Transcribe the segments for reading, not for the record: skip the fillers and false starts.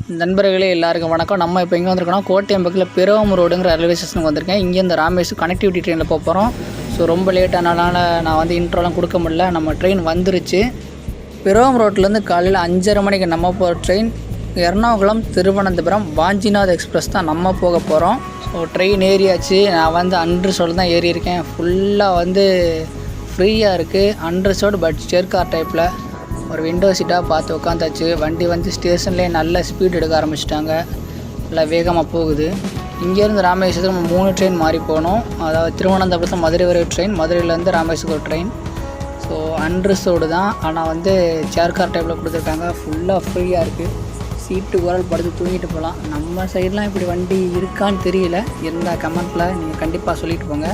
நண்பர்களே எல்லாருக்கும் வணக்கம். நம்ம இப்போ எங்கே வந்திருக்கோம்னா கோட்டயம் பக்கத்தில் பெருவம் ரோடுங்கிற ரயில்வே ஸ்டேஷனுக்கு வந்திருக்கேன். இங்கேருந்து ராமேஸ்வரம் கனெக்டிவிட்டி ட்ரெயினில் போக போகிறோம். ஸோ ரொம்ப லேட் ஆனால நான் வந்து இன்ட்ரோலாம் கொடுக்க முடியல. நம்ம ட்ரெயின் வந்துருச்சு. பெருவம் ரோட்லேருந்து காலையில் 5:30 மணிக்கு நம்ம போகிற ட்ரெயின் எர்ணாகுளம் திருவனந்தபுரம் வாஞ்சிநாத் எக்ஸ்பிரஸ் தான் நம்ம போக போகிறோம். ஸோ ட்ரெயின் ஏறியாச்சு. நான் வந்து அன்ரிசர்வ்டு தான் ஏறி இருக்கேன். ஃபுல்லாக வந்து ஃப்ரீயாக இருக்குது. அன்ரிசர்வ்டு பட் ஸ்டேர் கார் டைப்பில் ஒரு விண்டோ சீட்டாக பார்த்து உட்காந்தாச்சு. வண்டி வந்து ஸ்டேஷன்லேயே நல்ல ஸ்பீட் எடுக்க ஆரம்பிச்சிட்டாங்க. நல்லா வேகமாக போகுது. இங்கேருந்து ராமேஸ்வரம் 3 ட்ரெயின் மாறி போகணும். அதாவது திருவனந்தபுரத்தில் மதுரை வரை ட்ரெயின், மதுரையிலேருந்து ராமேஸ்வரம் ட்ரெயின். ஸோ அன்ரிசர்வ்டு தான், ஆனால் வந்து சேர் கார் டைப்பில் கொடுத்துருக்காங்க. ஃபுல்லாக ஃப்ரீயாக இருக்குது. சீட்டு குரல் படுத்து தூங்கிட்டு போகலாம். நம்ம சைட்லாம் இப்படி வண்டி இருக்கான்னு தெரியல. இருந்தால் கமெண்ட்டில் நீங்கள் கண்டிப்பாக சொல்லிட்டு போங்க.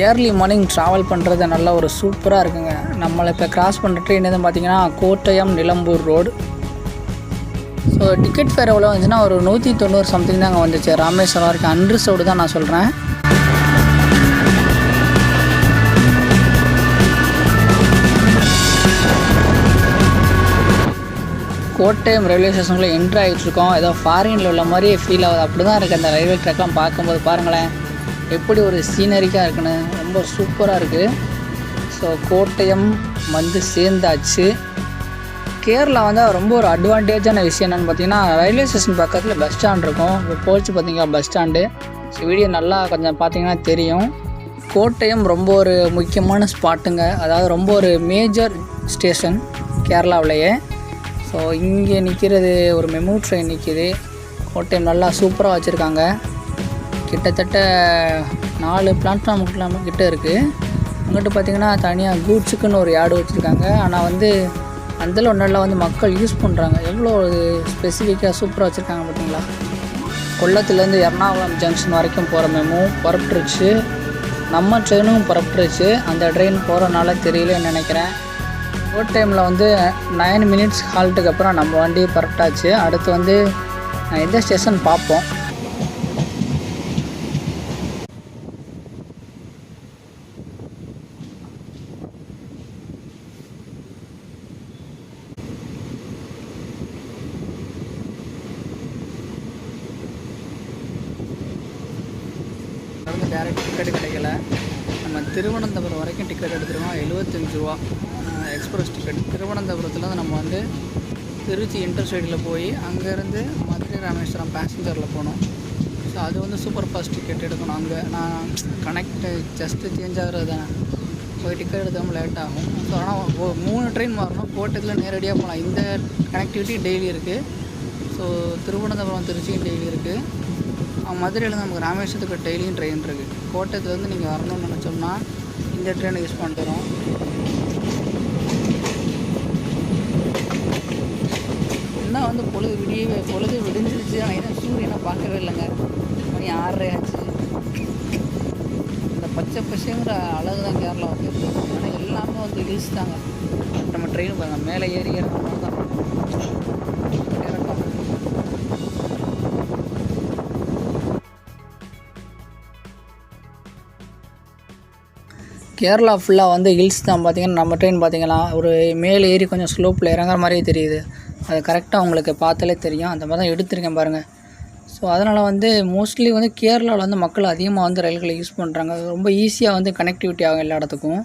ஏர்லி மார்னிங் ட்ராவல் பண்ணுறது நல்லா ஒரு சூப்பராக இருக்குங்க. நம்மளை இப்போ கிராஸ் பண்ணுற ட்ரெயின் எதுவும் பார்த்தீங்கன்னா Kottayam Nilambur road. So ticket fair எவ்வளோ வந்துச்சுன்னா ஒரு 190 சம்திங் தாங்க வந்துச்சு. ராமேஸ்வரம் வரைக்கும் அன்ரிசர்வ்டு தான் நான் சொல்கிறேன். கோட்டயம் ரயில்வே ஸ்டேஷனில் என்ட்ரு ஆகிட்டுருக்கோம். ஏதோ ஃபாரினில் உள்ள மாதிரியே ஃபீல் ஆகுது. அப்படி தான் இருக்குது அந்த ரயில்வே ட்ராக்லாம் பார்க்கும்போது. பாருங்களேன் எப்படி ஒரு சீனரிக்காக இருக்குன்னு. ரொம்ப சூப்பராக இருக்குது. ஸோ கோட்டயம் வந்து சேர்ந்தாச்சு. கேரளா வந்து ரொம்ப ஒரு அட்வான்டேஜான விஷயம் என்னென்னு பார்த்தீங்கன்னா, ரயில்வே ஸ்டேஷன் பக்கத்தில் பஸ் ஸ்டாண்ட் இருக்கும். இப்போ போச்சு பார்த்தீங்களா பஸ் ஸ்டாண்டு. ஸோ வீடியோ நல்லா கொஞ்சம் பார்த்தீங்கன்னா தெரியும். கோட்டயம் ரொம்ப ஒரு முக்கியமான ஸ்பாட்டுங்க. அதாவது ரொம்ப ஒரு மேஜர் ஸ்டேஷன் கேரளாவிலேயே. ஸோ இங்கே நிற்கிறது ஒரு மெமு ட்ரெயின் நிற்கிது. கோட்டயம் நல்லா சூப்பராக வச்சுருக்காங்க. கிட்டத்தட்ட 4 பிளாட்ஃபார்ம் கிட்ட இருக்குது. அங்கிட்ட பார்த்திங்கன்னா தனியாக கூட்ஸுக்குன்னு ஒரு யார்டு வச்சுருக்காங்க. ஆனால் வந்து அதில் ஒன்றில் வந்து மக்கள் யூஸ் பண்ணுறாங்க. எவ்வளோ ஒரு ஸ்பெசிஃபிக்காக சூப்பராக வச்சுருக்காங்க பார்த்தீங்களா. கொல்லத்துலேருந்து எர்ணாகுளம் ஜங்ஷன் வரைக்கும் போகிற மெமு புறப்பட்டுருச்சு. நம்ம ட்ரெயினும் புறப்பட்டுருச்சு. அந்த ட்ரெயின் போகிறனால தெரியலன்னு நினைக்கிறேன். கோட்டயமில் வந்து 9 மினிட்ஸ் ஹால்ட்டுக்கு அப்புறம் நம்ம வண்டி புறப்பட்டாச்சு. அடுத்து வந்து எந்த ஸ்டேஷன் பார்ப்போம். டேரக்ட் டிக்கெட் கிடைக்கல. நம்ம திருவனந்தபுரம் வரைக்கும் டிக்கெட் எடுத்துருக்கோம். 75 ரூபா எக்ஸ்பிரஸ் டிக்கெட். திருவனந்தபுரத்தில் நம்ம வந்து திருச்சி இன்டர்ஸ்டேட்டில் போய் அங்கேருந்து மதுரை ராமேஸ்வரம் பேசஞ்சரில் போனோம். ஸோ அது வந்து சூப்பர் ஃபாஸ்ட் டிக்கெட் எடுக்கணும். அங்கே நான் கனெக்ட் ஜஸ்ட்டு சேஞ்ச் ஆகிறது தானே, போய் டிக்கெட் எடுத்தாமல் லேட் ஆகும். ஸோ ஆனால் 3 ட்ரெயின் மாறணும். கோட்டயத்தில் நேரடியாக போகலாம். இந்த கனெக்டிவிட்டி டெய்லி இருக்குது. ஸோ திருவனந்தபுரம் திருச்சியும் டெய்லி இருக்குது. மதுரையில் நமக்கு ராமேஸ்வரத்துக்கு டெய்லியும் ட்ரெயின் இருக்குது. கோட்டயத்துலேருந்து நீங்கள் வரணும்னு நினச்சோம்னா இந்த ட்ரெயினை யூஸ் பண்ணிட்டுறோம். என்ன வந்து பொழுது விடிஞ்சிருச்சு. ஆனால் என்ன சூரியனை பார்க்கவே இல்லைங்க. மணி 6:30 ஆச்சு. இந்த பச்சை பசைங்கிற அழகு தான் கேரளா வந்து. ஆனால் எல்லாமே வந்து இழிச்சுட்டாங்க. நம்ம ட்ரெயின் பாருங்க மேலே ஏறி ஏறின மாதிரி தான் இறக்கம். கேரளா ஃபுல்லாக வந்து ஹில்ஸ் தான். பார்த்திங்கன்னா நம்ம ட்ரெயின் பார்த்திங்கன்னா ஒரு மேலே ஏறி கொஞ்சம் ஸ்லோப்பில் இறங்குற மாதிரியே தெரியுது. அது கரெக்டாக உங்களுக்கு பார்த்தாலே தெரியும். அந்த மாதிரி தான் எடுத்திருக்கேன் பாருங்கள். ஸோ அதனால் வந்து மோஸ்ட்லி வந்து கேரளாவில் வந்து மக்கள் அதிகமாக வந்து ரயில்களை யூஸ் பண்ணுறாங்க. ரொம்ப ஈஸியாக வந்து கனெக்டிவிட்டி ஆகும் எல்லா இடத்துக்கும்.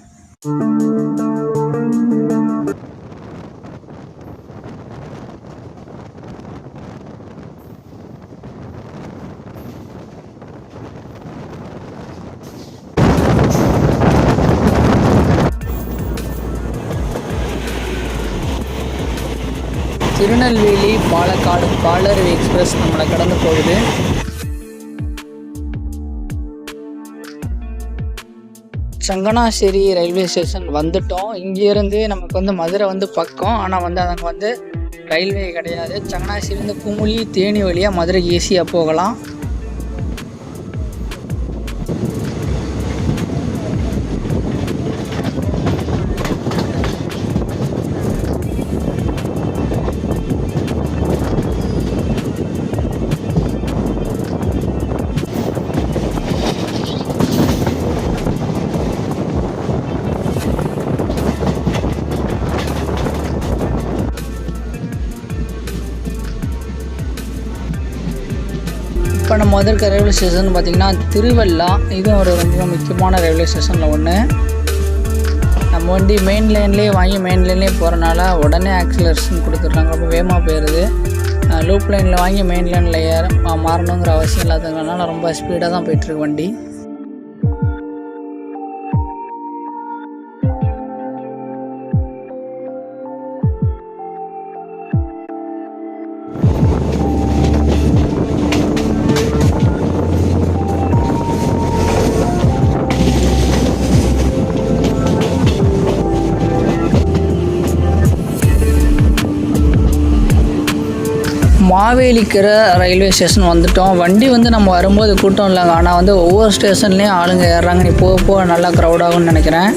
திருநெல்வேலி பாலக்காடு பாலருவி எக்ஸ்பிரஸ் நம்மளை கடந்து போகுது. சங்கனாஸ்ஸேரி ரயில்வே ஸ்டேஷன் வந்துட்டோம். இங்கேருந்து நமக்கு வந்து மதுரை வந்து பக்கம், ஆனால் வந்து அங்கே வந்து ரயில்வே கிடையாது. சங்கனாஸ்ஸேரியிலேருந்து குமுளி தேனி வழியாக மதுரை ஈஸியாக போகலாம். இப்போ நம்ம வந்திருக்க ரயில்வே ஸ்டேஷன் பார்த்திங்கன்னா திருவள்ளா. இதுவும் ஒரு ரொம்ப முக்கியமான ரயில்வே ஸ்டேஷனில் ஒன்று. நம்ம வண்டி மெயின் லைன்லேயே வாங்கி மெயின் லைன்லேயே போகிறனால உடனே ஆக்சிலரேஷன் கொடுத்துட்றாங்க, ரொம்ப வேகமாக போயிடுது. லூப் லைனில் வாங்கி மெயின் லைனில் மாறணுங்கிற அவசியம் இல்லாததுனால ரொம்ப ஸ்பீடாக தான் போயிட்டுருக்கு வண்டி. மாவேலிக்கரை ரயில்வே ஸ்டேஷன் வந்துட்டோம். வண்டி நம்ம வரும்போது கூட்டம் இல்லைங்க, ஆனால் ஒவ்வொரு ஸ்டேஷன்லேயும் ஆளுங்க ஏறுறாங்க. நீ போக போக நல்லா க்ரௌட் ஆகும்னு நினைக்கிறேன்.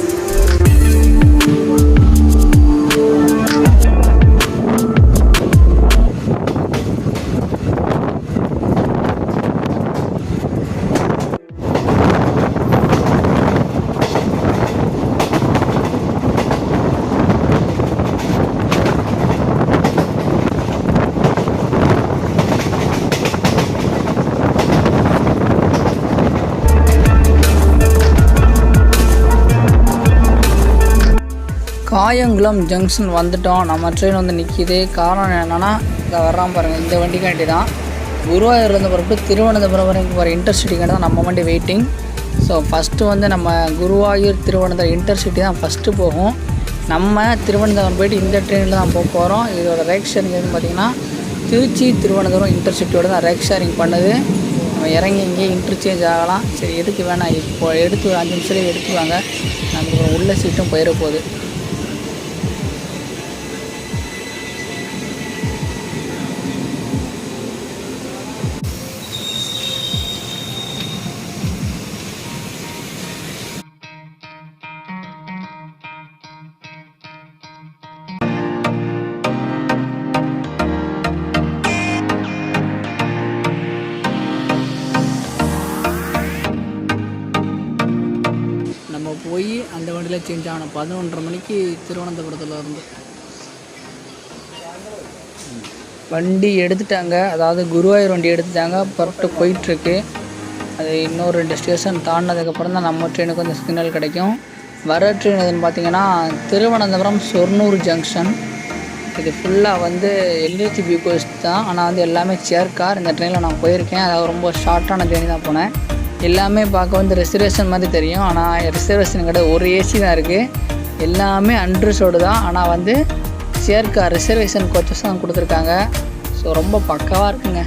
காயங்குளம் ஜங்ஷன் வந்துட்டோம். நம்ம ட்ரெயின் நிற்கிது. காரணம் என்னென்னா இங்கே வர்றான் பாருங்கள், இந்த வண்டிக்காண்டி தான். குருவாயூர்லேருந்து புறப்பட்டு திருவனந்தபுரம் வரைக்கும் போகிற இன்டர்சிட்டிக்காண்டி தான் நம்ம வண்டி வெயிட்டிங். ஸோ ஃபஸ்ட்டு நம்ம குருவாயூர் திருவனந்தபுரம் இன்டர்சிட்டி தான் ஃபஸ்ட்டு போகும். நம்ம திருவனந்தபுரம் போய்ட்டு இந்த ட்ரெயினில் தான் போக போகிறோம். இதோட ரேக் ஷேரிங் பார்த்திங்கன்னா திருச்சி திருவனந்தபுரம் இன்டர்சிட்டியோட தான் ரேக் ஷேரிங் பண்ணுது. நம்ம இறங்கி இங்கேயே இன்டர்சேஞ்ச் ஆகலாம். சரி, எதுக்கு வேணாம், இப்போ எடுத்து ஒரு 5 நிமிஷத்துலேயே எடுத்துவாங்க. நமக்கு உள்ள சீட்டும் போயிட போகுது. போய் அந்த வண்டியில் சேஞ்ச் ஆகணும். 11:30 மணிக்கு திருவனந்தபுரத்தில் இருந்து வண்டி எடுத்துட்டாங்க. அதாவது குருவாயூர் வண்டி எடுத்துட்டாங்க, புறப்பட்டு போயிட்டுருக்கு. அது இன்னொரு 2 ஸ்டேஷன் தாண்டினதுக்கப்புறம் தான் நம்ம ட்ரெயினுக்கு சிக்னல் கிடைக்கும். வர ட்ரெயின் எதுன்னு பார்த்தீங்கன்னா திருவனந்தபுரம் ஷொர்ணூர் ஜங்ஷன். இது ஃபுல்லாக எல்ஹெச்பி கோஸ்ட் தான், ஆனால் எல்லாமே சேர் கார். இந்த ட்ரெயினில் நான் போயிருக்கேன். அதாவது ரொம்ப ஷார்ட்டான ட்ரெயின் தான் போனேன். எல்லாமே பார்க்க ரிசர்வேஷன் மாதிரி தெரியும், ஆனால் ரிசர்வேஷன் கிடையாது. ஒரு ஏசி தான் இருக்குது. எல்லாமே அன்ரிசர்வ்டு தான், ஆனால் சேர் கார் ரிசர்வேஷன் கோச்சஸ் தான் கொடுத்துருக்காங்க. ஸோ ரொம்ப பக்காவாக இருக்குங்க.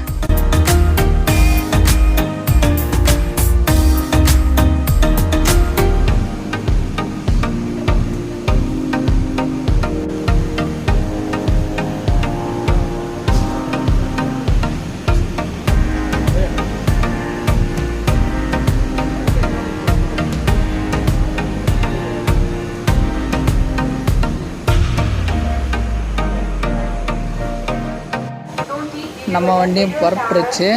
நம்ம வண்டியும் புறப்பட்டுருச்சு.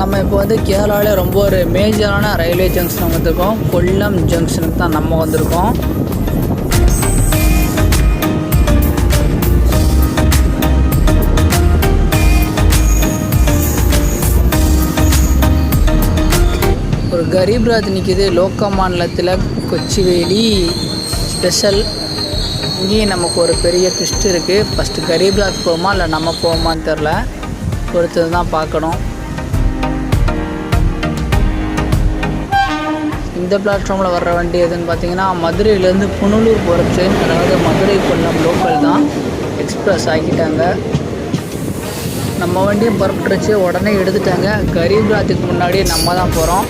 நம்ம இப்போ வந்து கேரளாவில் ரொம்ப ஒரு மேஜரான ரயில்வே ஜங்ஷன் வந்திருக்கோம். கொல்லம் ஜங்ஷனுக்கு தான் நம்ம வந்திருக்கோம். ஒரு கரீப்ராத் நிற்கிது. லோக்கமானிலத்தில் கொச்சிவேலி ஸ்பெஷல். இங்கேயும் நமக்கு ஒரு பெரிய ட்விஸ்ட் இருக்குது. ஃபஸ்ட்டு கரீப்ராத் போவோமா இல்லை நம்ம போவோமான்னு தெரில, பொறுத்தது தான் பார்க்கணும். இந்த பிளாட்ஃபார்மில் வர்ற வண்டி எதுன்னு பார்த்தீங்கன்னா மதுரையிலேருந்து புனலூர் போகிற ட்ரெயின். அதாவது மதுரை கொல்லம் லோக்கல் தான், எக்ஸ்பிரஸ் ஆக்கிட்டாங்க. நம்ம வண்டியும் புறப்பட்டுருச்சு, உடனே எடுத்துட்டாங்க. கரீப்ராத்துக்கு முன்னாடி நம்ம தான் போகிறோம்.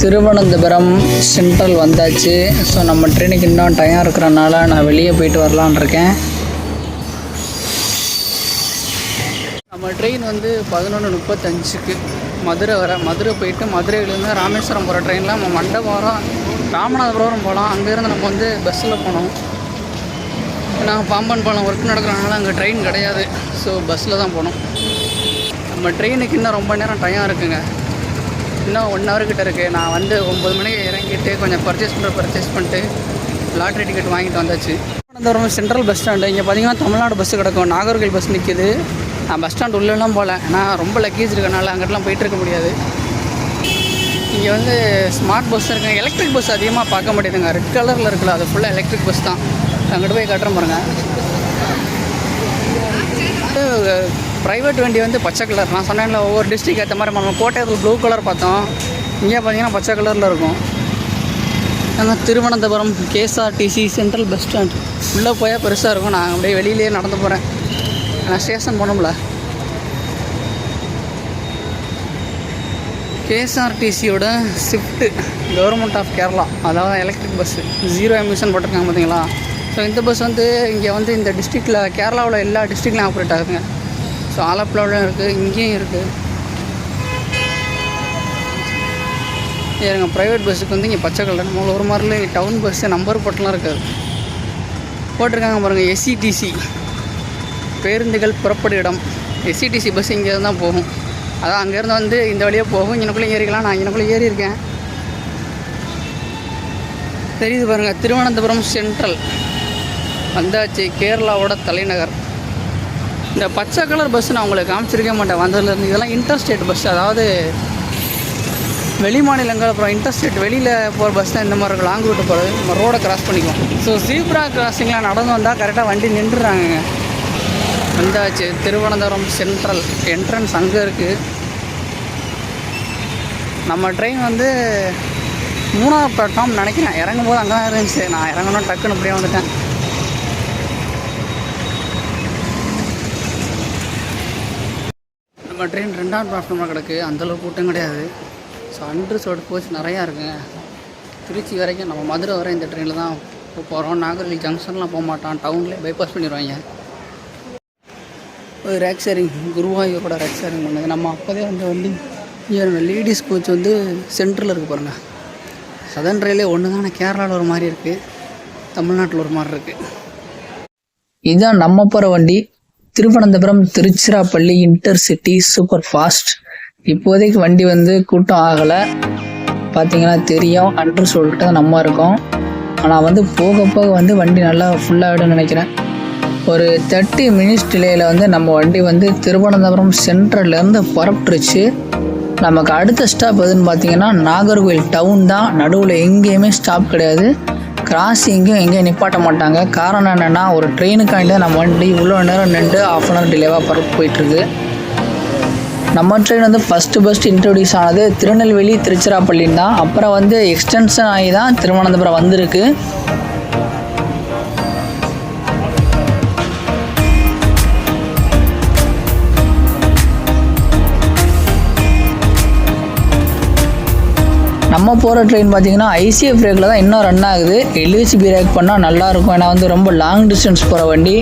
திருவனந்தபுரம் சென்ட்ரல் வந்தாச்சு. ஸோ நம்ம ட்ரெயினுக்கு இன்னும் டைம் இருக்கிறனால நான் வெளியே போயிட்டு வரலான் இருக்கேன். நம்ம ட்ரெயின் வந்து 11:35க்கு மதுரை போயிட்டு மதுரையிலேருந்து ராமேஸ்வரம் போகிற ட்ரெயினில் நம்ம மண்டபம் ராமநாதபுரம் போகலாம். அங்கேருந்து நம்ம வந்து பஸ்ஸில் போனோம். நாங்கள் பாம்பன் பாலம் ஒர்க் நடக்கிறனால அங்கே ட்ரெயின் கிடையாது. ஸோ பஸ்ஸில் தான் போனோம். நம்ம ட்ரெயினுக்கு இன்னும் ரொம்ப நேரம் டைம் இருக்குங்க. இன்னும் 1 hour கிட்ட இருக்குது. நான் வந்து 9 மணிக்கு இறங்கிட்டு கொஞ்சம் பர்ச்சேஸ் பண்ணிட்டு லாட்ரி டிக்கெட் வாங்கிட்டு வந்தாச்சு. Thiruvananthapuram central bus stand. இங்கே பார்த்தீங்கன்னா தமிழ்நாடு பஸ்ஸு கிடக்கும். நாகர்கோவில் பஸ் நிற்கிது. நான் பஸ் ஸ்டாண்ட் உள்ளெல்லாம் போகல. நான் ரொம்ப லக்கேஜ் இருக்கனால அங்கிட்டலாம் போயிட்டுருக்க முடியாது. இங்கே வந்து ஸ்மார்ட் பஸ் இருக்குங்க. எலக்ட்ரிக் பஸ் அதிகமாக பார்க்க முடியுதுங்க. ரெட் கலரில் இருக்குல்ல, அது ஃபுல்லாக எலக்ட்ரிக் பஸ் தான். அங்கிட்டு போய் கட்டுற பாருங்க. ப்ரைவேட் வண்டி வந்து பச்சை கலர். நான் சொன்னேன்ல, ஒவ்வொரு டிஸ்ட்ரிக் ஏற்ற மாதிரி நம்ம கோட்டையத்தில் ப்ளூ கலர் பார்த்தோம். இங்கே பார்த்தீங்கன்னா பச்சை கலரில் இருக்கும். ஆனால் Thiruvananthapuram KSRTC central bus stand உள்ளே போயால் பெருசாக இருக்கும். நான் அப்படியே வெளியிலேயே நடந்து போகிறேன். நான் ஸ்டேஷன் போனோம்ல. KSRTCயோட ஷிஃப்ட்டு கவர்மெண்ட் ஆஃப் கேரளா, அதாவது எலக்ட்ரிக் பஸ்ஸு 0 எமிஷன் போட்டிருக்காங்க பார்த்தீங்களா. ஸோ இந்த பஸ் வந்து இங்கே வந்து இந்த டிஸ்ட்ரிக்டில் கேரளாவில் எல்லா டிஸ்ட்ரிக்ட்லையும் ஆப்ரேட் ஆகுதுங்க. ஸோ ஆலப்புழாவிலும் இருக்குது, இங்கேயும் இருக்குது. எங்கள் ப்ரைவேட் பஸ்ஸுக்கு வந்து இங்கே பச்சை கலர். நம்ம ஒரு மாதிரில டவுன் பஸ்ஸு நம்பர் போட்டெலாம் இருக்காது. போட்டிருக்காங்க பாருங்கள், SCTC பேருந்துகள் புறப்படு இடம். SCTC பஸ் இங்கே தான் போகும். அதான் அங்கேருந்து வந்து இந்த வழியாக போகும். இங்கனக்குள்ளே ஏறிக்கலாம். நான் இங்கனக்குள்ளே ஏறியிருக்கேன். தெரியுது பாருங்கள், திருவனந்தபுரம் சென்ட்ரல் வந்தாச்சு. கேரளாவோட தலைநகர். இந்த பச்சை கலர் பஸ் நான் உங்களுக்கு காமிச்சிருக்க மாட்டேன் வந்ததுலேருந்து. இதெல்லாம் இன்டர்ஸ்டேட் பஸ், அதாவது வெளி மாநிலங்கள் அப்புறம் இன்டர்ஸ்டேட் வெளியில் போகிற பஸ் தான் இந்த மாதிரி இருக்கும். லாங் ரூட்டு போகிறது நம்ம ரோடை கிராஸ் பண்ணிக்குவோம். ஸோ ஜீப்ரா கிராஸிங்கில் நடந்து வந்தால் கரெக்டாக வண்டி நின்றுறாங்க. வந்தாச்சு. திருவனந்தபுரம் சென்ட்ரல் என்ட்ரன்ஸ் அங்கே இருக்குது. நம்ம ட்ரெயின் வந்து 3ஆவது பிளாட்ஃபார்ம் நினைக்கிறேன். இறங்கும் போது அங்கே தான் இருந்துச்சு. நான் இறங்கணும் டக்குன்னு அப்படியே வந்துட்டேன். நம்ம ட்ரெயின் 2ஆவது பிளாட்ஃபார்மில் கிடக்கு. அந்தளவுக்கு கூட்டம் கிடையாது. ஸோ அன்ரிசர்வ்டு கோச் நிறையா இருக்குங்க. திருச்சி வரைக்கும் நம்ம மதுரை வரை இந்த ட்ரெயினில் தான் போகிறோம். நாகர்கோவில் ஜங்ஷன்லாம் போக மாட்டான். டவுன்லேயே பைபாஸ் பண்ணிடுவாங்க. ஒரு ரேக் ஷேரிங், குருவாயூரோட ரேக் ஷேரிங் பண்ணுது. நம்ம அப்போதே அந்த வண்டி லேடிஸ் கோச் வந்து சென்ட்ரில் இருக்குது பாருங்கள். சதர்ன் ரயிலே ஒன்று தான். கேரளாவில் ஒரு மாதிரி இருக்குது, தமிழ்நாட்டில் ஒரு மாதிரி இருக்குது. இதுதான் நம்ம போகிற வண்டி. Thiruvananthapuram Tiruchirappalli intercity super fast. இப்போதைக்கு வண்டி வந்து கூட்டம் ஆகலை. பார்த்தீங்கன்னா தெரியும், அன்று சொல்லிட்டு நம்ம இருக்கோம். ஆனால் வந்து போக போக வந்து வண்டி நல்லா ஃபுல்லாகிடும்னு நினைக்கிறேன். ஒரு 30 minutes டிலேயில் வந்து நம்ம வண்டி வந்து திருவனந்தபுரம் சென்ட்ரல்லேருந்து புறப்பட்டுருச்சு. நமக்கு அடுத்த ஸ்டாப் எதுன்னு பார்த்தீங்கன்னா நாகர்கோவில் டவுன் தான். நடுவில் எங்கேயுமே ஸ்டாப் கிடையாது. கிராஸிங்கும் எங்கேயும் நிப்பாட்ட மாட்டாங்க. காரணம் என்னென்னா, ஒரு ட்ரெயினுக்காண்டி தான் நம்ம வண்டி இவ்வளோ நேரம் நின்று 1/2 hour டிலேவாக புறப்பு போயிட்டுருக்கு. நம்ம ட்ரெயின் வந்து ஃபஸ்ட்டு இன்ட்ரடியூஸ் ஆனது திருநெல்வேலி திருச்சிராப்பள்ளின்னு தான். அப்புறம் வந்து எக்ஸ்டென்ஷன் ஆகி தான் திருவனந்தபுரம் வந்திருக்கு. நம்ம போகிற ட்ரெயின் பார்த்திங்கன்னா ICF பிரேக்கில் தான் இன்னும் ரன் ஆகுது. LHB பிரேக் பண்ணால் நல்லாயிருக்கும். ஏன்னா வந்து ரொம்ப லாங் டிஸ்டன்ஸ் போகிற வண்டி.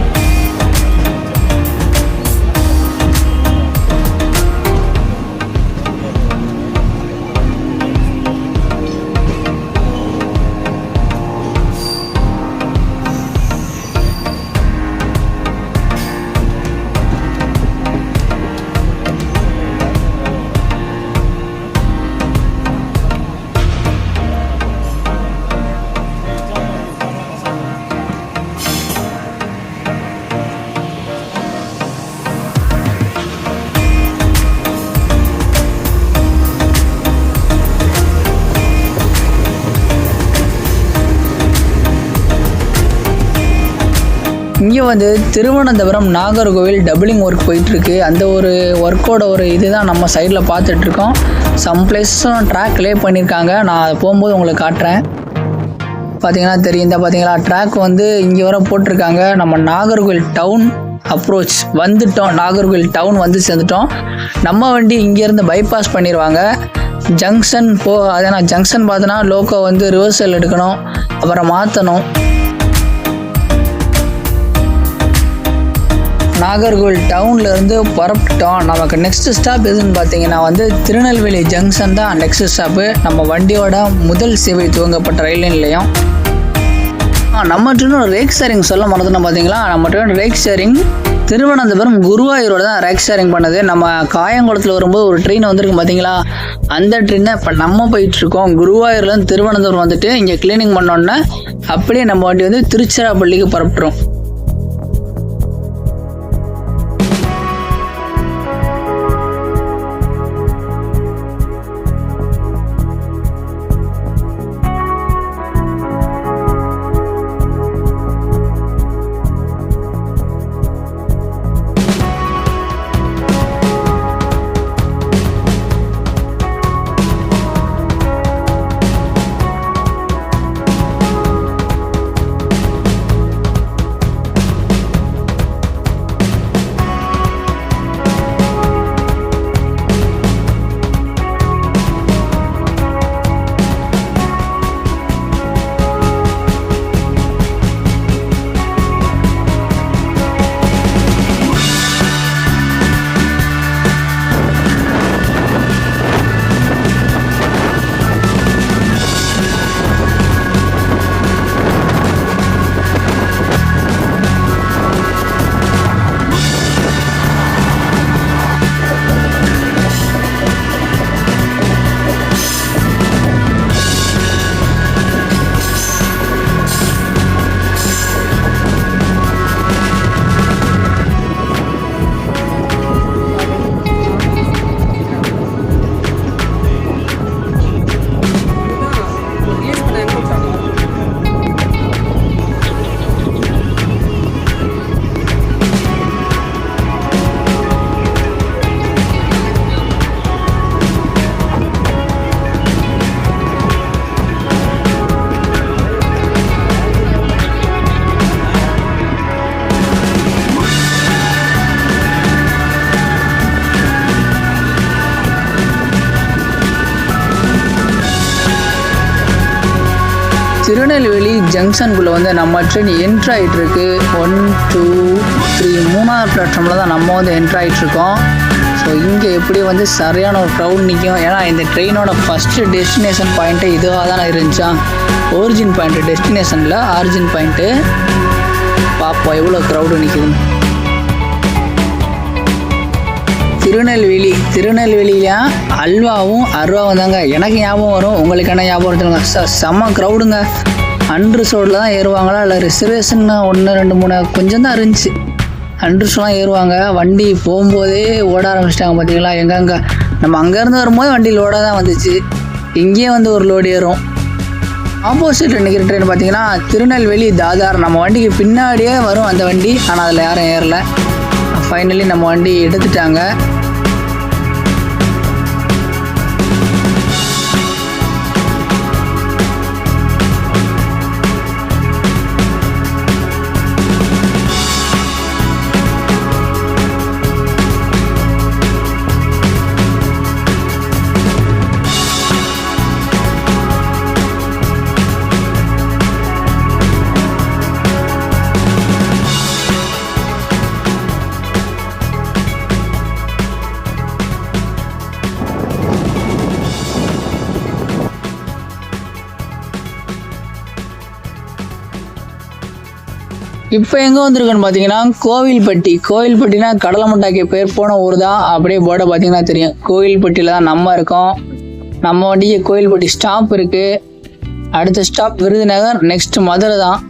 இங்கே வந்து திருவனந்தபுரம் நாகர்கோவில் டபுளிங் ஒர்க் போயிட்டுருக்கு. அந்த ஒரு ஒர்க்கோட ஒரு இது தான் நம்ம சைடில் பார்த்துட்ருக்கோம். சம் பிளேஸும் ட்ராக் லே பண்ணியிருக்காங்க. நான் அதை போகும்போது உங்களுக்கு காட்டுறேன். பார்த்தீங்கன்னா தெரியும். இந்த பார்த்தீங்களா ட்ராக் வந்து இங்கே வர போட்டிருக்காங்க. நம்ம நாகர்கோவில் டவுன் அப்ரோச் வந்துட்டோம். நாகர்கோவில் டவுன் வந்து சேர்ந்துட்டோம். நம்ம வண்டி இங்கேருந்து பைபாஸ் பண்ணிடுவாங்க. ஜங்ஷன் அதை நான் ஜங்ஷன் பார்த்தோன்னா லோக்கோ வந்து ரிவர்சல் எடுக்கணும், அப்புறம் மாற்றணும். நாகர்கோவில் டவுன்லேருந்து புறப்பட்டோம். நமக்கு நெக்ஸ்ட் ஸ்டாப் எதுன்னு பார்த்தீங்கன்னா வந்து திருநெல்வேலி ஜங்ஷன் தான் நெக்ஸ்ட் ஸ்டாப்பு. நம்ம வண்டியோட முதல் சேவை துவங்கப்பட்ட ரயில் நிலையம். நம்மகிட்ட ரேக் ஷேரிங் சொல்ல மறந்துட்டோம் பார்த்தீங்களா. நம்மகிட்ட ரேக் ஷேரிங் திருவனந்தபுரம் குருவாயூரோட தான் ரேக் ஷேரிங் பண்ணது. நம்ம காயங்குளத்தில் வரும்போது ஒரு ட்ரெயின் வந்திருக்கு பார்த்தீங்களா, அந்த ட்ரெயினை இப்போ நம்ம போயிட்டுருக்கோம். குருவாயூர்லேருந்து திருவனந்தபுரம் வந்துட்டு இங்கே கிளீனிங் பண்ணோன்னே அப்படியே நம்ம வண்டி வந்து திருச்சிராப்பள்ளிக்கு புறப்பட்டுரும். திருநெல்வேலி ஜங்ஷனுக்குள்ளே வந்து நம்ம ட்ரெயின் என்ட்ரு ஆகிட்டுருக்கு. 1 2 3 3ஆவது பிளாட்ஃபார்மில் தான் நம்ம வந்து என்ட்ரு ஆகிட்ருக்கோம். ஸோ இங்கே எப்படி வந்து சரியான ஒரு க்ரௌட் நிற்கும். ஏன்னா இந்த ட்ரெயினோட ஃபஸ்ட்டு டெஸ்டினேஷன் பாயிண்ட்டு இதுவாக தானே இருந்துச்சா. ஒரிஜின் பாயிண்ட்டு, டெஸ்டினேஷனில் ஆரிஜின் பாயிண்ட்டு. பார்ப்போம் எவ்வளோ க்ரௌடு நிற்குதுன்னு. திருநெல்வேலியில் அல்வாவும் அருவாவும் தாங்க எனக்கு ஞாபகம் வரும். உங்களுக்கு என்ன ஞாபகம் வருதுங்க? செம்ம க்ரௌடுங்க. அன்ரிசர்வ்டில் தான் ஏறுவாங்களா இல்லை ரிசர்வேஷன் 1 2 3 கொஞ்சம் தான் இருந்துச்சு. அன்ரிசர்வ்லாம் ஏறுவாங்க. வண்டி போகும்போதே ஓட ஆரம்பிச்சிட்டாங்க பார்த்தீங்களா. எங்கெங்கே நம்ம அங்கேருந்து வரும்போது வண்டி லோடாக தான் வந்துச்சு. இங்கேயும் வந்து ஒரு லோடு ஏறும். ஆப்போசிட்டில் நிற்கிற ட்ரெயின் பார்த்தீங்கன்னா திருநெல்வேலி தாதார். நம்ம வண்டிக்கு பின்னாடியே வரும் அந்த வண்டி. ஆனால் அதில் யாரும் ஏறலை. ஃபைனலி நம்ம வண்டி எடுத்துட்டாங்க. இப்போ எங்கே வந்திருக்குன்னு பார்த்தீங்கன்னா கோவில்பட்டினா கடலை மிட்டாய்க்கு பேர் போன ஊர் தான். அப்படியே போர்டை பார்த்தீங்கன்னா தெரியும். கோவில்பட்டியில் தான் நம்ம இருக்கோம். நம்ம வண்டிக்கு கோவில்பட்டி ஸ்டாப் இருக்குது. அடுத்த ஸ்டாப் விருதுநகர், நெக்ஸ்ட் மதுரை தான்.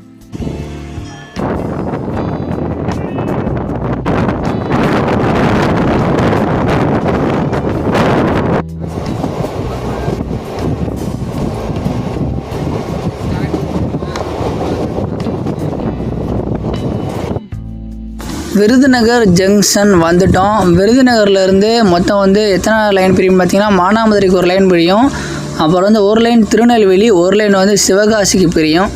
விருதுநகர் ஜங்ஷன் வந்துட்டோம். விருதுநகர்லேருந்து மொத்தம் வந்து எத்தனை லைன் பிரியும் பார்த்தீங்கன்னா, மானாமதுரைக்கு ஒரு லைன் பிரியும். அப்புறம் வந்து ஒரு லைன் திருநெல்வேலி, ஒரு லைன் வந்து சிவகாசிக்கு பிரியும்.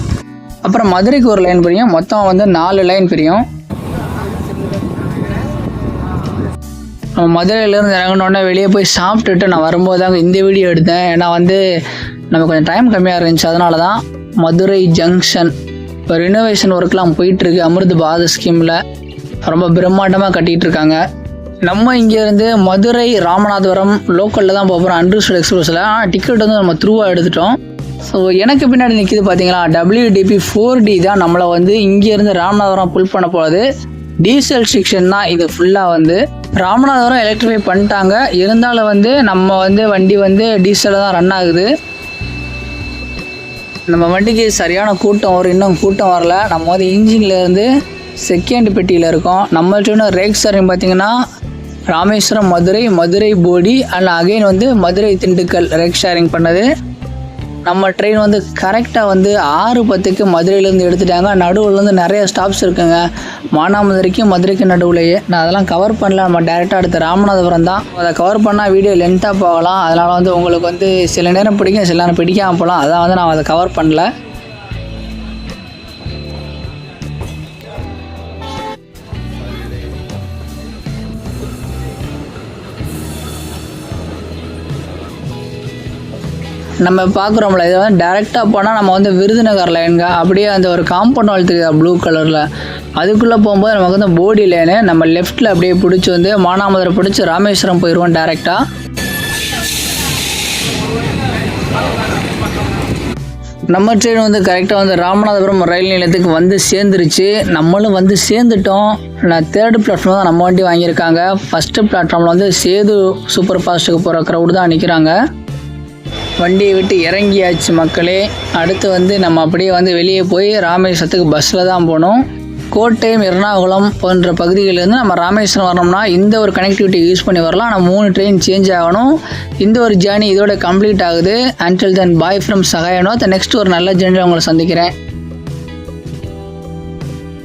அப்புறம் மதுரைக்கு ஒரு லைன் பிரியும். மொத்தம் வந்து 4 லைன் பிரியும். நம்ம மதுரையிலேருந்து இறங்கினோடனே வெளியே போய் சாப்பிட்டுட்டு நான் வரும்போது தாங்க இந்த வீடியோ எடுத்தேன். ஏன்னா வந்து நமக்கு கொஞ்சம் டைம் கம்மியாக இருந்துச்சு. அதனால தான் மதுரை ஜங்ஷன் இப்போ ரினோவேஷன் ஒர்க்லாம் போயிட்டுருக்கு. அமிர்த பாரத் ஸ்கீமில் ரொம்ப பிரம்மாண்டமாக கட்டிகிட்டு இருக்காங்க. நம்ம இங்கேருந்து மதுரை ராமநாதபுரம் லோக்கலில் தான் போகிறோம் அன்ரிசர்வ்டு எக்ஸ்பிரஸில். ஆனால் டிக்கெட் வந்து நம்ம த்ரூவாக எடுத்துட்டோம். ஸோ எனக்கு பின்னாடி நிற்கிது பார்த்தீங்களா, WDP 4D தான் நம்மளை வந்து இங்கேருந்து ராமநாதபுரம் புல் பண்ண போகுது. டீசல் செக்ஷன் தான் இது ஃபுல்லாக. வந்து ராமநாதபுரம் எலக்ட்ரிஃபை பண்ணிட்டாங்க. இருந்தாலும் வந்து நம்ம வந்து வண்டி வந்து டீசலில் தான் ரன் ஆகுது. நம்ம வண்டிக்கு சரியான கூட்டம் வரும், இன்னும் கூட்டம் வரல. நம்ம வந்து இன்ஜின்லேருந்து செகண்ட் பெட்டியில் இருக்கோம். நம்மள்ட்ட ரேக் ஷேரிங் பார்த்திங்கன்னா ராமேஸ்வரம் மதுரை, மதுரை போடி அண்ட் அகைன் வந்து மதுரை திண்டுக்கல் ரேக் ஷேரிங் பண்ணது. நம்ம ட்ரெயின் வந்து கரெக்டாக வந்து 6:10க்கு மதுரையிலேருந்து எடுத்துட்டாங்க. நடுவில் வந்து நிறைய ஸ்டாப்ஸ் இருக்குங்க, மானாமதுரைக்கும் மதுரைக்கும் நடுவுலையே. நான் அதெல்லாம் கவர் பண்ணல. நம்ம டேரெக்டாக அடுத்த ராமநாதபுரம் தான். அதை கவர் பண்ணால் வீடியோ லென்த்தாக போகலாம். அதனால் வந்து உங்களுக்கு வந்து சில நேரம் பிடிக்கும், சில நேரம் பிடிக்காமல் போகலாம். அதான் வந்து நான் அதை கவர் பண்ணல. நம்ம பார்க்குறோம்ல, இதை வந்து டேரெக்டாக போனால் நம்ம வந்து விருதுநகர் லைனுங்க. அப்படியே அந்த ஒரு காம்பவுண்ட் வால் தெரியுதா ப்ளூ கலரில், அதுக்குள்ளே போகும்போது நமக்கு வந்து போடி லைனு. நம்ம லெஃப்ட்டில் அப்படியே பிடிச்சி வந்து மானாமதுரை பிடிச்சி ராமேஸ்வரம் போயிடுவோம் டேரெக்டாக. நம்ம ட்ரெயின் வந்து கரெக்டாக வந்து ராமநாதபுரம் ரயில் நிலையத்துக்கு வந்து சேர்ந்துருச்சு. நம்மளும் வந்து சேர்ந்துட்டோம். நான் 3rd பிளாட்ஃபார்ம் தான் நம்ம வண்டி வாங்கியிருக்காங்க. ஃபஸ்ட்டு பிளாட்ஃபார்மில் வந்து சேது சூப்பர் ஃபாஸ்ட்டுக்கு போகிற க்ரௌடு தான் நிற்கிறாங்க. வண்டியை விட்டு இறங்கியாச்சு மக்களே. அடுத்து வந்து நம்ம அப்படியே வந்து வெளியே போய் ராமேஸ்வரத்துக்கு பஸ்ஸில் தான் போகணும். கோட்டயம், எர்ணாகுளம் போன்ற பகுதிகளிலேருந்து நம்ம ராமேஸ்வரம் வரணும்னா இந்த ஒரு கனெக்டிவிட்டி யூஸ் பண்ணி வரலாம். ஆனால் 3 ட்ரெயின் சேஞ்ச் ஆகணும். இந்த ஒரு ஜேர்னி இதோட கம்ப்ளீட் ஆகுது. அன்டில் தென் பாய் ஃப்ரம் சகாயனோ. நெக்ஸ்ட் ஒரு நல்ல ஜேர்னியில் உங்களை சந்திக்கிறேன்.